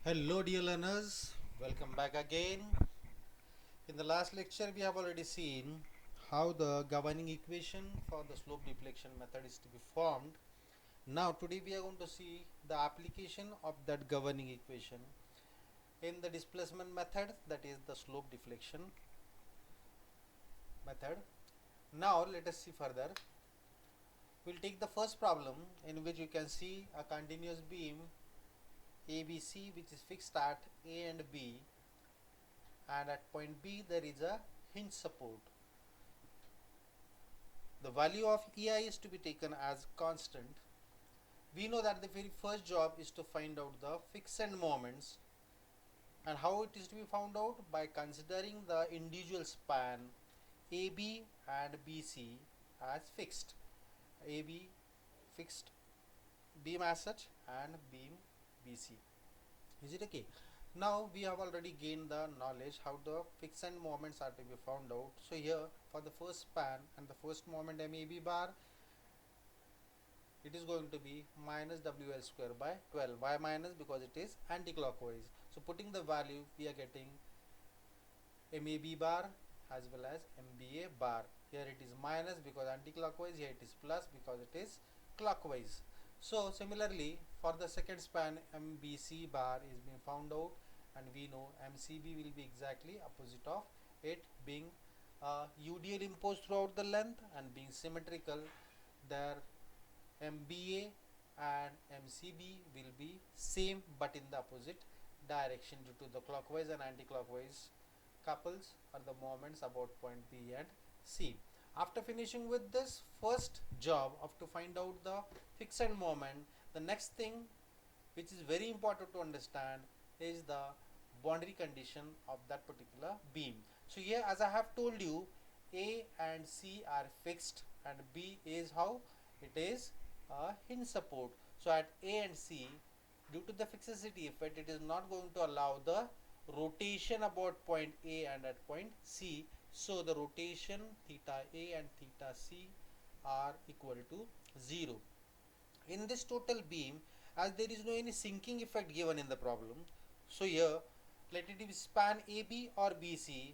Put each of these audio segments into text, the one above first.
Hello dear learners, welcome back again. In the last lecture we have already seen how the governing equation for the slope deflection method is to be formed. Now today we are going to see the application of that governing equation in the displacement method, that is the slope deflection method. Now let us see further. We'll take the first problem in which you can see a continuous beam ABC which is fixed at A and B, and at point B there is a hinge support. The value of EI is to be taken as constant. We know that the very first job is to find out the fixed moments, and how it is to be found out by considering the individual span AB and BC as fixed. AB fixed beam as such and beam BC. Is it okay? Now we have already gained the knowledge how the fixed moments are to be found out. So here for the first span and the first moment MAB bar, it is going to be minus WL square by 12. Why minus? Because it is anti-clockwise. So putting the value, we are getting MAB bar as well as MBA bar. Here it is minus because anti-clockwise, here it is plus because it is clockwise. So similarly for the second span, MBC bar is being found out, and we know MCB will be exactly opposite of it, being UDL imposed throughout the length and being symmetrical. There MBA and MCB will be same but in the opposite direction due to the clockwise and anti-clockwise couples or the moments about point B and C. After finishing with this first job of to find out the fixed moment, the next thing which is very important to understand is the boundary condition of that particular beam. So here, as I have told you, A and C are fixed and B is how it is a hinge support. So at A and C, due to the fixity effect, it is not going to allow the rotation about point A and at point C. So the rotation theta A and theta C are equal to 0. In this total beam, as there is no any sinking effect given in the problem, so here let it be span AB or BC,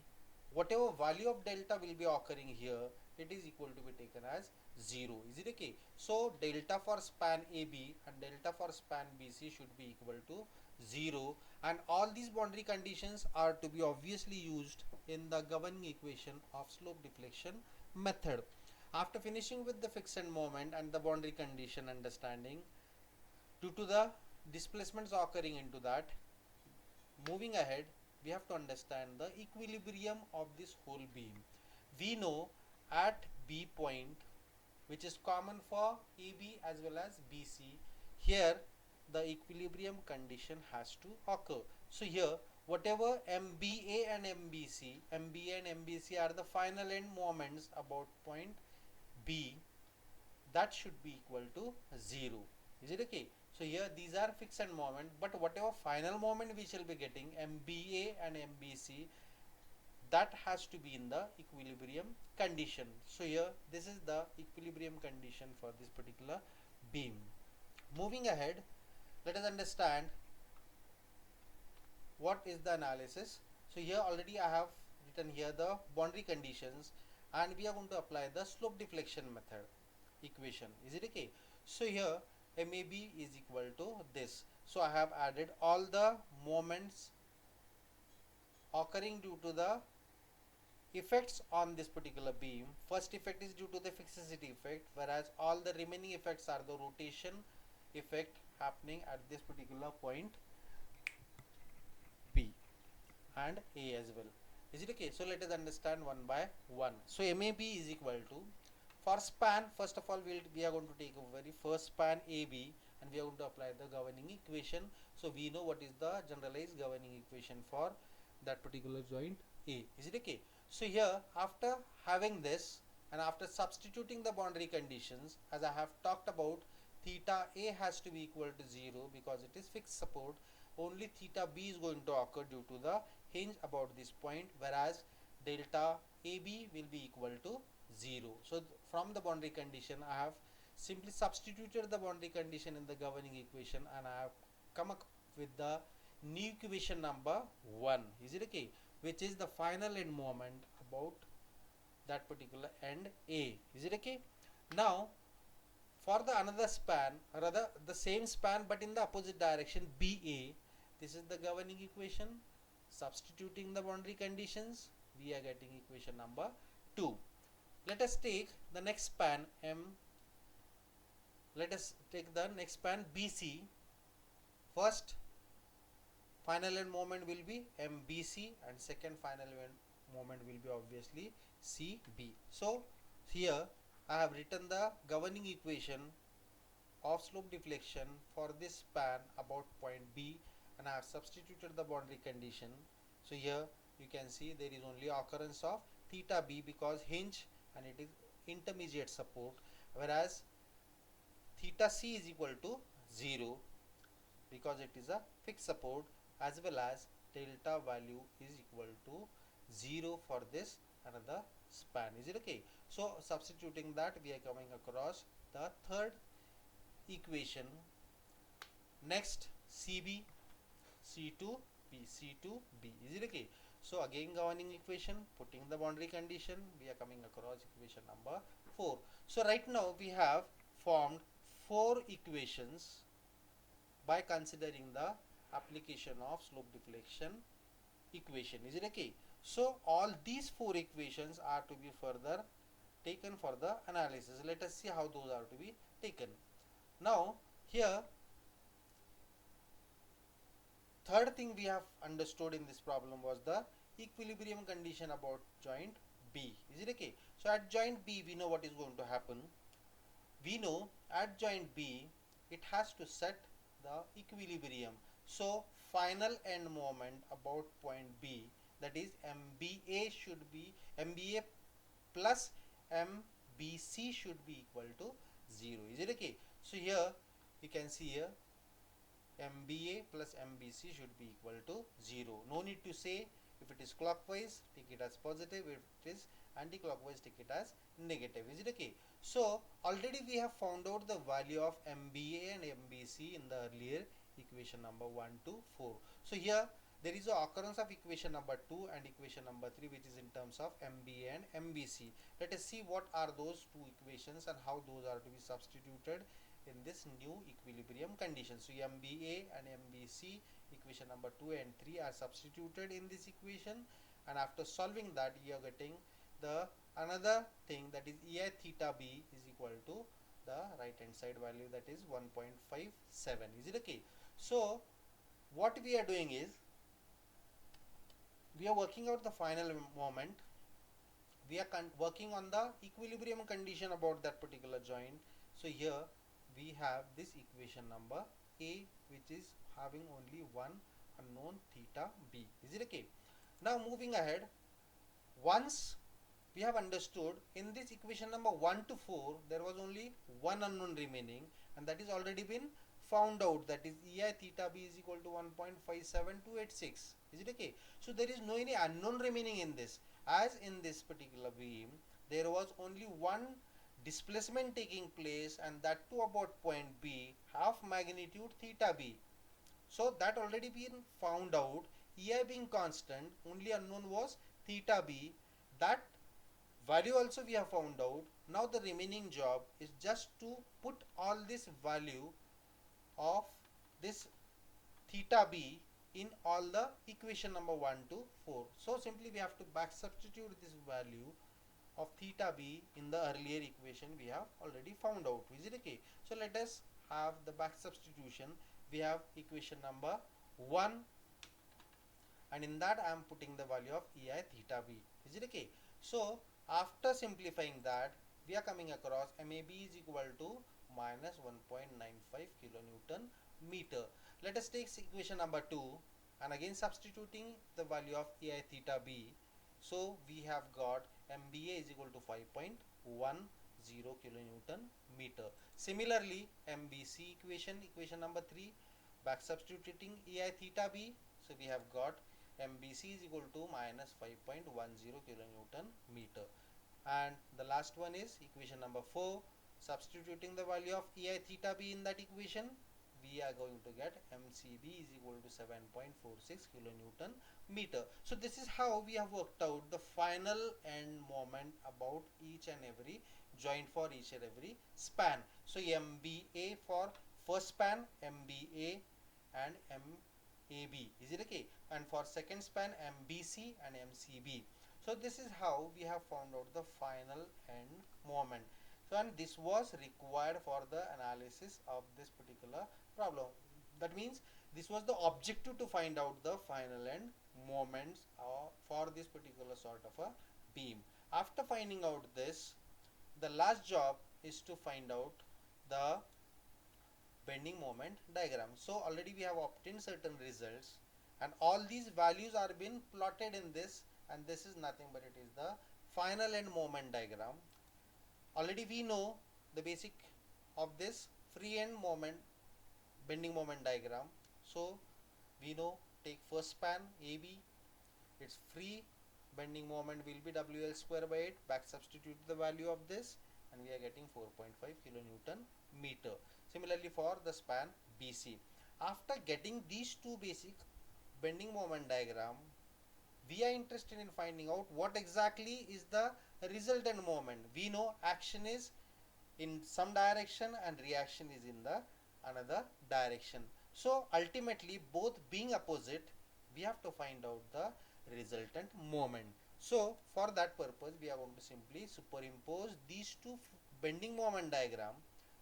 whatever value of delta will be occurring here, it is equal to be taken as 0. Is it okay? So delta for span AB and delta for span BC should be equal to 0, and all these boundary conditions are to be obviously used in the governing equation of slope deflection method. After finishing with the fixed moment and the boundary condition understanding, due to the displacements occurring into that, moving ahead, we have to understand the equilibrium of this whole beam. We know at B point, which is common for AB as well as BC, here the equilibrium condition has to occur. So here whatever MBA and MBC are the final end moments about point B, that should be equal to 0. Is it okay? So here these are fixed moment, but whatever final moment we shall be getting MBA and MBC, that has to be in the equilibrium condition. So here this is the equilibrium condition for this particular beam. Moving ahead, let us understand what is the analysis. So here already I have written here the boundary conditions, and we are going to apply the slope deflection method equation. Is it okay? So here MAB is equal to this. So I have added all the moments occurring due to the effects on this particular beam. First effect is due to the fixity effect, whereas all the remaining effects are the rotation effect happening at this particular point B and A as well. Is it okay? So let us understand one by one. So MAB is equal to, for span, first of all we are going to take a very first span AB, and we are going to apply the governing equation. So we know what is the generalized governing equation for that particular joint A. Is it okay? So here after having this and after substituting the boundary conditions, as I have talked about, theta A has to be equal to 0 because it is fixed support. Only theta B is going to occur due to the hinge about this point, whereas delta AB will be equal to 0. So from the boundary condition, I have simply substituted the boundary condition in the governing equation, and I have come up with the new equation number 1. Is it okay? Which is the final end moment about that particular end A. Is it okay? Now for the another span, rather the same span but in the opposite direction BA, this is the governing equation. Substituting the boundary conditions, we are getting equation number 2. Let us take the next span let us take the next span BC. First final end moment will be MBC and second final end moment will be obviously CB. So here I have written the governing equation of slope deflection for this span about point B, and I have substituted the boundary condition. So here you can see there is only occurrence of theta B because hinge and it is intermediate support, whereas theta C is equal to 0 because it is a fixed support, as well as delta value is equal to 0 for this another span. Is it okay? So substituting that, we are coming across the third equation. Next CB, C2B, C2B. Is it okay? So again governing equation, putting the boundary condition, we are coming across equation number 4. So right now we have formed 4 equations by considering the application of slope deflection equation. Is it okay? So all these 4 equations are to be further taken for the analysis. Let us see how those are to be taken. Now here third thing we have understood in this problem was the equilibrium condition about joint B. Is it okay? So at joint B we know what is going to happen. We know at joint B it has to set the equilibrium. So final end moment about point B, that is MBA should be MBA plus MBC should be equal to 0. Is it okay? So here you can see here MBA plus MBC should be equal to 0. No need to say if it is clockwise, take it as positive. If it is anti-clockwise, take it as negative. Is it okay? So already we have found out the value of MBA and MBC in the earlier equation number 1 to 4. So here there is a occurrence of equation number 2 and equation number 3, which is in terms of MBA and MBC. Let us see what are those two equations and how those are to be substituted in this new equilibrium condition. So MBA and MBC, equation number 2 and 3 are substituted in this equation, and after solving that you are getting the another thing, that is EI theta B is equal to the right hand side value, that is 1.57. Is it okay? So what we are doing is we are working out the final moment. We are working on the equilibrium condition about that particular joint. So here we have this equation number A, which is having only one unknown theta B. Is it okay? Now moving ahead, once we have understood in this equation number 1 to 4 there was only one unknown remaining, and that is already been found out, that is EI theta B is equal to 1.57286. Is it okay? So there is no any unknown remaining in this, as in this particular beam there was only one displacement taking place, and that too about point B, half magnitude theta B. So that already been found out. EI being constant, only unknown was theta B. That value also we have found out. Now the remaining job is just to put all this value of this theta B in all the equation number 1 to 4. So simply we have to back substitute this value of theta B in the earlier equation we have already found out. Is it okay? So let us have the back substitution. We have equation number 1, and in that I am putting the value of EI theta B. Is it okay? So after simplifying that, we are coming across MAB is equal to minus 1.95 kilonewton meter. Let us take equation number 2 and again substituting the value of EI theta B. So we have got MBA is equal to 5.10 kilonewton meter. Similarly, MBC equation number 3, back substituting EI theta B. So we have got MBC is equal to minus 5.10 kilonewton meter. And the last one is equation number 4, substituting the value of EI theta B in that equation, we are going to get MCB is equal to 7.46 kilonewton meter. So this is how we have worked out the final end moment about each and every joint for each and every span. So MBA for first span, MBA and MAB, is it okay? And for second span, MBC and MCB. So this is how we have found out the final end moment. So and this was required for the analysis of this particular problem. That means this was the objective to find out the final end moments for this particular sort of a beam. After finding out this, the last job is to find out the bending moment diagram. So already we have obtained certain results and all these values are been plotted in this, and this is nothing but it is the final end moment diagram. Already we know the basic of this free end moment bending moment diagram. So we know, take first span AB, its free bending moment will be WL square by 8, back substitute the value of this and we are getting 4.5 kilonewton meter. Similarly for the span BC. After getting these two basic bending moment diagram, we are interested in finding out what exactly is the resultant moment. We know action is in some direction and reaction is in the another direction. So ultimately, both being opposite, we have to find out the resultant moment. So for that purpose, we are going to simply superimpose these two bending moment diagram.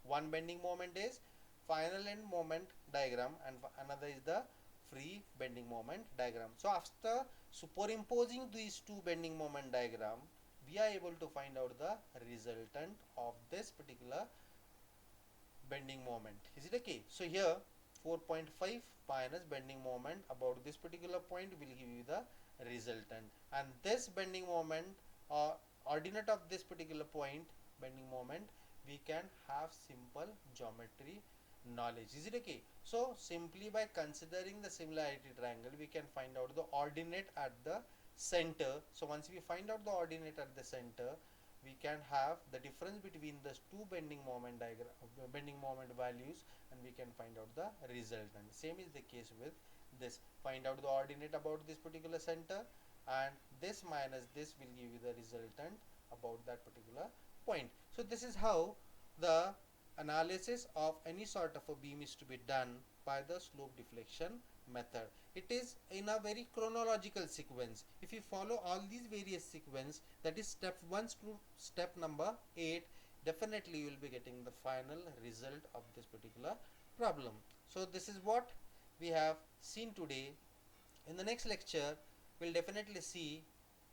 One bending moment is final end moment diagram and another is the free bending moment diagram. So after superimposing these two bending moment diagram, we are able to find out the resultant of this particular bending moment. Is it okay? So here 4.5 minus bending moment about this particular point will give you the resultant, and this bending moment or ordinate of this particular point bending moment we can have simple geometry knowledge. Is it okay? So simply by considering the similarity triangle we can find out the ordinate at the center. So once we find out the ordinate at the center, we can have the difference between the two bending moment diagram bending moment values and we can find out the resultant. Same is the case with this. Find out the ordinate about this particular center and this minus this will give you the resultant about that particular point. So this is how the analysis of any sort of a beam is to be done by the slope deflection method. It is in a very chronological sequence. If you follow all these various sequence, that is step 1 to step number 8, definitely you will be getting the final result of this particular problem. So this is what we have seen today. In the next lecture, we'll definitely see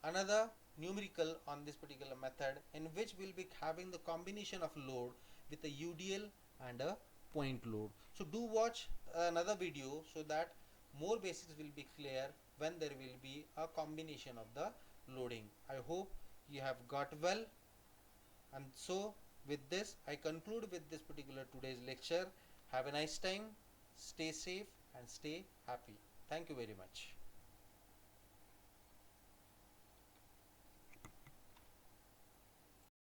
another numerical on this particular method in which we'll be having the combination of load with a UDL and a point load. So do watch another video so that more basics will be clear when there will be a combination of the loading. I hope you have got well, and so with this I conclude with this particular today's lecture. Have a nice time, stay safe and stay happy. Thank you very much.